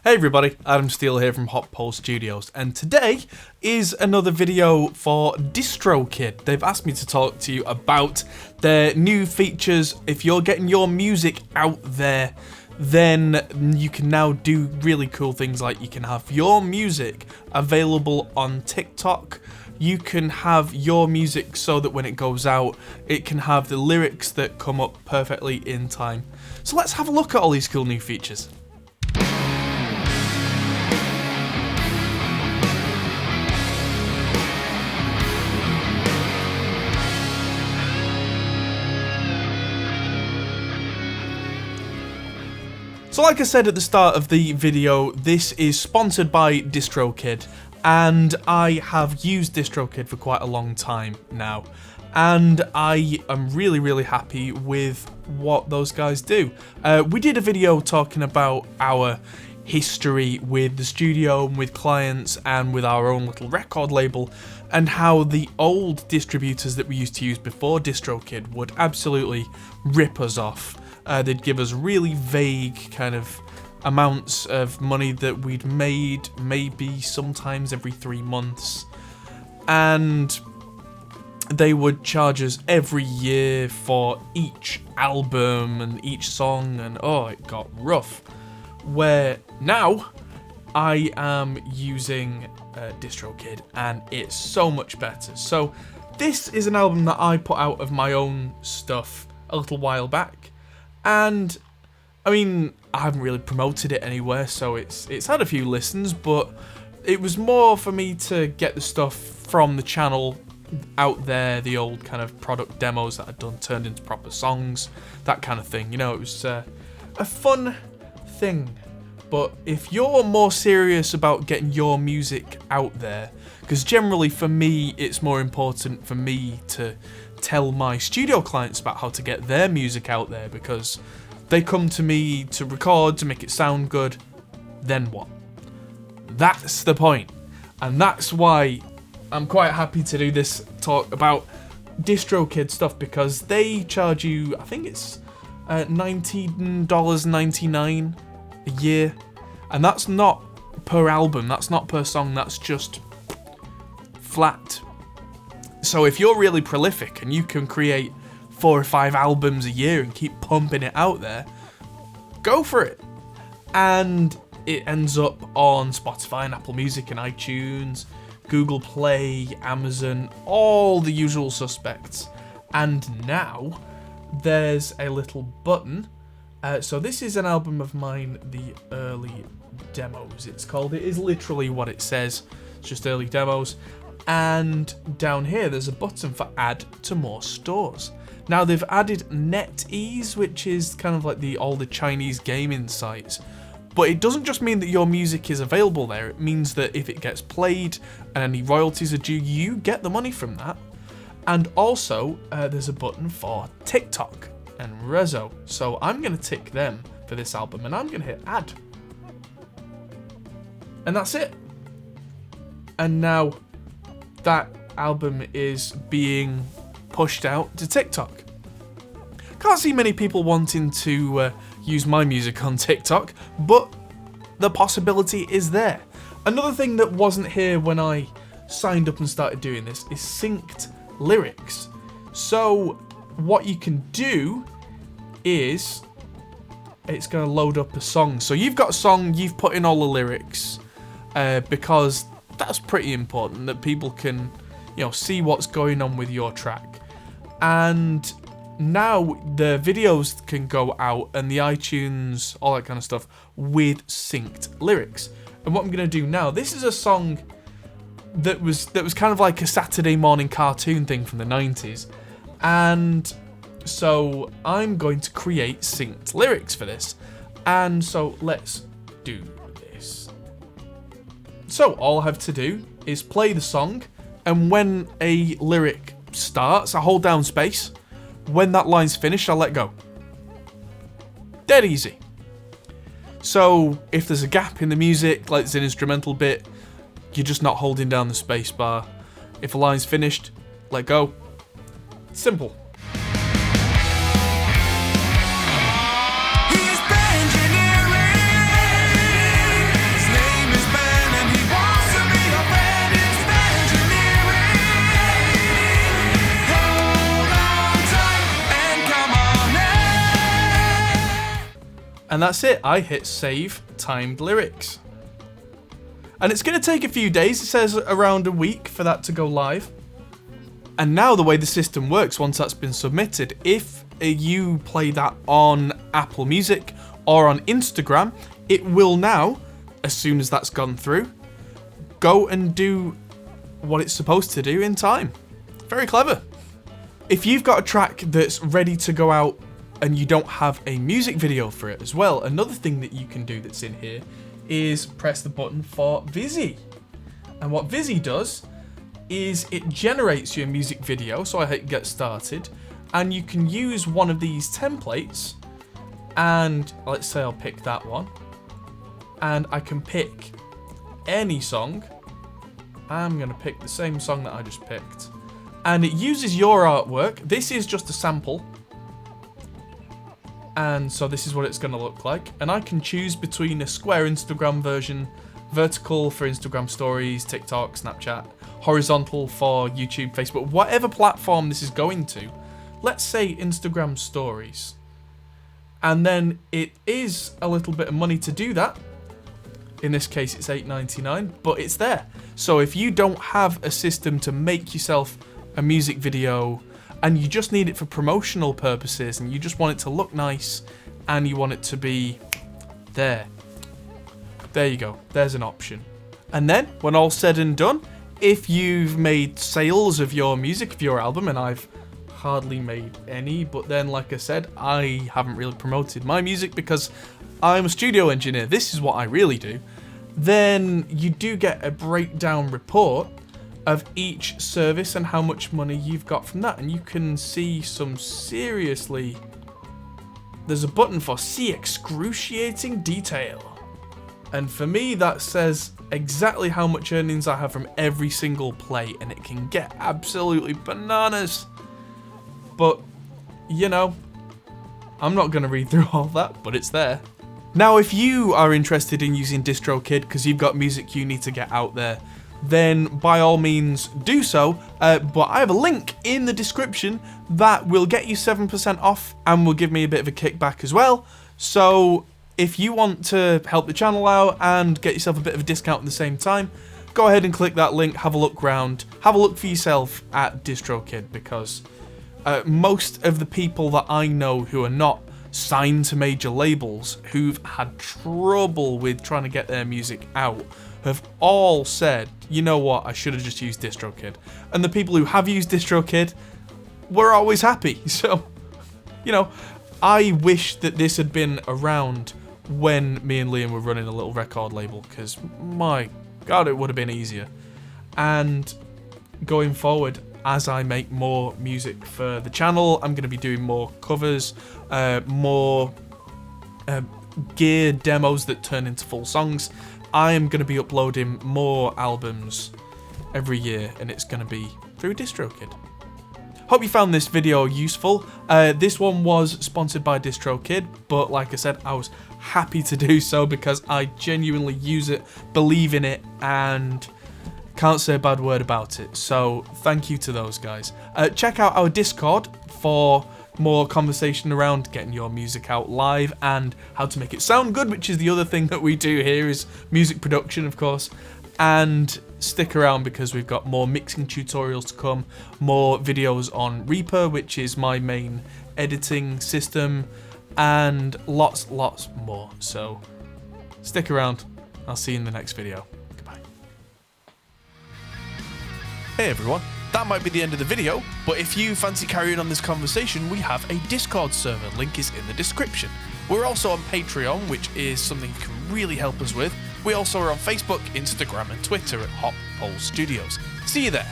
Hey everybody, Adam Steele here from Hot Pole Studios, and today is another video for DistroKid. They've asked me to talk to you about their new features. If you're getting your music out there, then you can now do really cool things like you can have your music available on TikTok. You can have your music so that when it goes out, it can have the lyrics that come up perfectly in time. So let's have a look at all these cool new features. So like I said at the start of the video, this is sponsored by DistroKid, and I have used DistroKid for quite a long time now, and I am really happy with what those guys do. We did a video talking about our history with the studio and with clients and with our own little record label, and how the old distributors that we used to use before DistroKid would absolutely rip us off. They'd give us really vague kind of amounts of money that we'd made maybe sometimes every 3 months, and they would charge us every year for each album and each song, and oh, it got rough. Where now I am using DistroKid and it's so much better. So this is an album that I put out of my own stuff a little while back. And I mean, I haven't really promoted it anywhere, so it's had a few listens, but it was more for me to get the stuff from the channel out there, the old kind of product demos that I'd done turned into proper songs, that kind of thing. You know, it was a fun thing. But if you're more serious about getting your music out there, because generally for me, it's more important for me to tell my studio clients about how to get their music out there, because they come to me to record, to make it sound good, then what? That's the point. And that's why I'm quite happy to do this talk about DistroKid stuff, because they charge you, I think it's $19.99 a year, and that's not per album, that's not per song, that's just flat. So if you're really prolific and you can create 4 or 5 albums a year and keep pumping it out there, go for it. And it ends up on Spotify and Apple Music and iTunes, Google Play, Amazon, all the usual suspects. And now there's a little button. So this is an album of mine, the early demos. It is literally what it says. It's just early demos. And down here there's a button for add to more stores. Now they've added NetEase, which is kind of like all the Chinese gaming sites. But it doesn't just mean that your music is available there, it means that if it gets played and any royalties are due, you get the money from that. And also there's a button for TikTok and Rezo. So I'm going to tick them for this album and I'm going to hit add. And that's it. And now that album is being pushed out to TikTok. Can't see many people wanting to use my music on TikTok, but the possibility is there. Another thing that wasn't here when I signed up and started doing this is synced lyrics. So what you can do is it's going to load up a song. So you've got a song, you've put in all the lyrics, because that's pretty important, that people can, see what's going on with your track. And now the videos can go out and the iTunes, all that kind of stuff, with synced lyrics. And what I'm going to do now, this is a song that was kind of like a Saturday morning cartoon thing from the 90s. And so I'm going to create synced lyrics for this. And so let's do this. So all I have to do is play the song, and when a lyric starts, I hold down space. When that line's finished, I'll let go. Dead easy. So if there's a gap in the music, like it's an instrumental bit, you're just not holding down the space bar. If a line's finished, let go. Simple. And that's it. I hit save timed lyrics. And it's going to take a few days. It says around a week for that to go live. And now the way the system works, once that's been submitted, if you play that on Apple Music or on Instagram, it will now, as soon as that's gone through, go and do what it's supposed to do in time. Very clever. If you've got a track that's ready to go out and you don't have a music video for it as well, another thing that you can do that's in here is press the button for Vizzy. And what Vizzy does is it generates you a music video, so I hit get started, and you can use one of these templates, and let's say I'll pick that one, and I can pick any song. I'm going to pick the same song that I just picked, and it uses your artwork. This is just a sample, and so this is what it's going to look like, and I can choose between a square Instagram version, vertical for Instagram stories, TikTok, Snapchat, horizontal for YouTube, Facebook, whatever platform this is going to. Let's say Instagram stories, and then it is a little bit of money to do that. In this case it's $8.99, but it's there. So if you don't have a system to make yourself a music video and you just need it for promotional purposes and you just want it to look nice and you want it to be there you go, there's an option. And then when all's said and done, if you've made sales of your music, of your album, and I've hardly made any, but then like I said, I haven't really promoted my music because I'm a studio engineer, this is what I really do, then you do get a breakdown report of each service and how much money you've got from that, and you can see some seriously, there's a button for see excruciating detail, and for me that says exactly how much earnings I have from every single play, and it can get absolutely bananas, but you know, I'm not going to read through all that, but it's there. Now if you are interested in using DistroKid because you've got music you need to get out there, then by all means do so, but I have a link in the description that will get you 7% off and will give me a bit of a kickback as well. So if you want to help the channel out and get yourself a bit of a discount at the same time, go ahead and click that link, have a look round, have a look for yourself at DistroKid, because most of the people that I know who are not signed to major labels, who've had trouble with trying to get their music out, have all said, you know what, I should have just used DistroKid. And the people who have used DistroKid were always happy. So, you know, I wish that this had been around when me and Liam were running a little record label, because my God, it would have been easier. And going forward, as I make more music for the channel, I'm going to be doing more covers, more gear demos that turn into full songs. I am going to be uploading more albums every year, and it's going to be through DistroKid. Hope you found this video useful. This one was sponsored by DistroKid, but like I said, I was happy to do so because I genuinely use it, believe in it, and can't say a bad word about it. So thank you to those guys. Check out our Discord for more conversation around getting your music out live and how to make it sound good, which is the other thing that we do here, is music production, of course. And stick around because we've got more mixing tutorials to come, more videos on Reaper, which is my main editing system, and lots more. So stick around. I'll see you in the next video. Goodbye. Hey everyone. That might be the end of the video, but if you fancy carrying on this conversation, we have a Discord server, link is in the description. We're also on Patreon, which is something you can really help us with. We also are on Facebook, Instagram and Twitter at Hot Pole Studios. See you there.